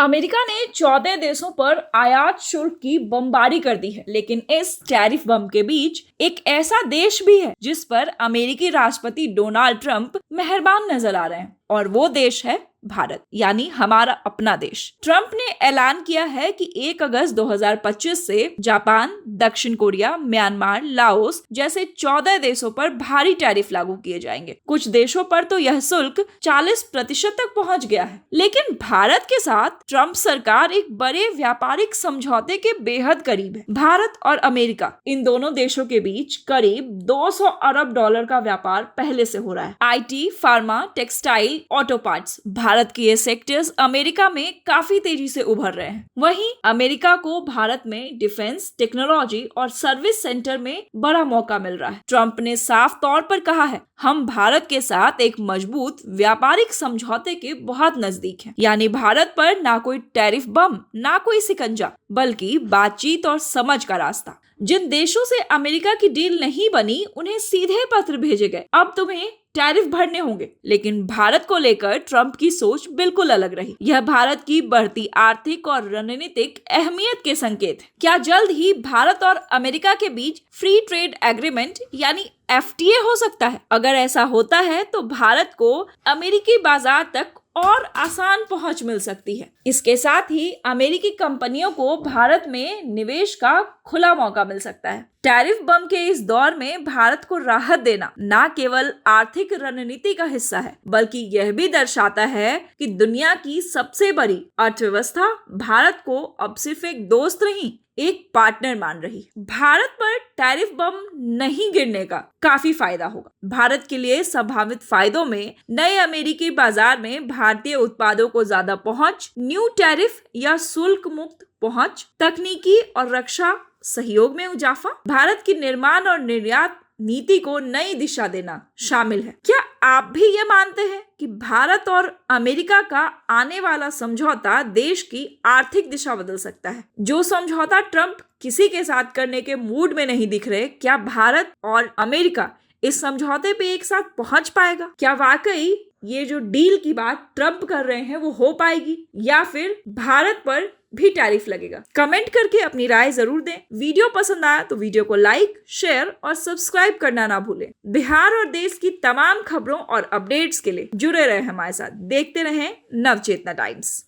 America ने 14 देशों पर आयात शुल्क की बमबारी कर दी है, लेकिन इस टैरिफ बम के बीच एक ऐसा देश भी है जिस पर अमेरिकी राष्ट्रपति डोनाल्ड ट्रंप मेहरबान नजर आ रहे हैं, और वो देश है भारत, यानी हमारा अपना देश। ट्रंप ने ऐलान किया है कि 1 अगस्त 2025 से जापान, दक्षिण कोरिया, म्यांमार, लाओस जैसे 14 देशों पर भारी टैरिफ लागू किए जाएंगे। कुछ देशों पर तो यह शुल्क 40% तक पहुंच गया है। लेकिन भारत के साथ ट्रंप सरकार एक बड़े व्यापारिक समझौते के बेहद करीब है। भारत और अमेरिका, इन दोनों देशों के बीच करीब 200 अरब डॉलर का व्यापार पहले से हो रहा है। IT, pharma, textile, auto parts, Bharat के ये सेक्टर्स अमेरिका में काफी तेजी से उभर रहे हैं। वहीं अमेरिका को भारत में डिफेंस, टेक्नोलॉजी और सर्विस सेंटर में बड़ा मौका मिल रहा है। ट्रंप ने साफ तौर पर कहा है, हम भारत के साथ एक मजबूत व्यापारिक समझौते के बहुत नजदीक हैं। यानी भारत पर ना कोई टैरिफ बम, ना कोई सिकंजा, बल्कि बातचीत और समझ का रास्ता। जिन देशों से अमेरिका की डील नहीं बनी, उन्हें सीधे पत्र भेजे गए, अब तुम्हें टैरिफ भरने होंगे। लेकिन भारत को लेकर ट्रंप की सोच बिल्कुल अलग रही। यह भारत की बढ़ती आर्थिक और रणनीतिक अहमियत के संकेत है। क्या जल्द ही भारत और अमेरिका के बीच फ्री ट्रेड एग्रीमेंट यानी FTA हो सकता है? अगर ऐसा होता है तो भारत को अमेरिकी बाजार तक और आसान पहुंच मिल सकती है। इसके साथ ही अमेरिकी कंपनियों को भारत में निवेश का खुला मौका मिल सकता है। टैरिफ बम के इस दौर में भारत को राहत देना न केवल आर्थिक रणनीति का हिस्सा है, बल्कि यह भी दर्शाता है कि दुनिया की सबसे बड़ी अर्थव्यवस्था भारत को अब सिर्फ एक दोस्त नहीं, एक पार्टनर मान रही। भारत पर टैरिफ बम नहीं गिरने का काफी फायदा होगा। भारत के लिए संभावित फायदों में नए अमेरिकी बाजार में भारतीय उत्पादों को ज्यादा पहुंच, न्यू टैरिफ या शुल्क मुक्त पहुंच, तकनीकी और रक्षा सहयोग में इजाफा, भारत की निर्माण और निर्यात नीति को नई दिशा देना शामिल है। क्या आप भी ये मानते हैं कि भारत और अमेरिका का आने वाला समझौता देश की आर्थिक दिशा बदल सकता है? जो समझौता ट्रंप किसी के साथ करने के मूड में नहीं दिख रहे, क्या भारत और अमेरिका इस समझौते पे एक साथ पहुंच पाएगा? क्या वाकई ये जो डील की बात ट्रंप कर रहे हैं वो हो पाएगी, या फिर भारत पर भी टैरिफ लगेगा? कमेंट करके अपनी राय जरूर दें। वीडियो पसंद आया तो वीडियो को लाइक, शेयर और सब्सक्राइब करना ना भूलें। बिहार और देश की तमाम खबरों और अपडेट्स के लिए जुड़े रहे हमारे साथ। देखते रहें नवचेतना टाइम्स।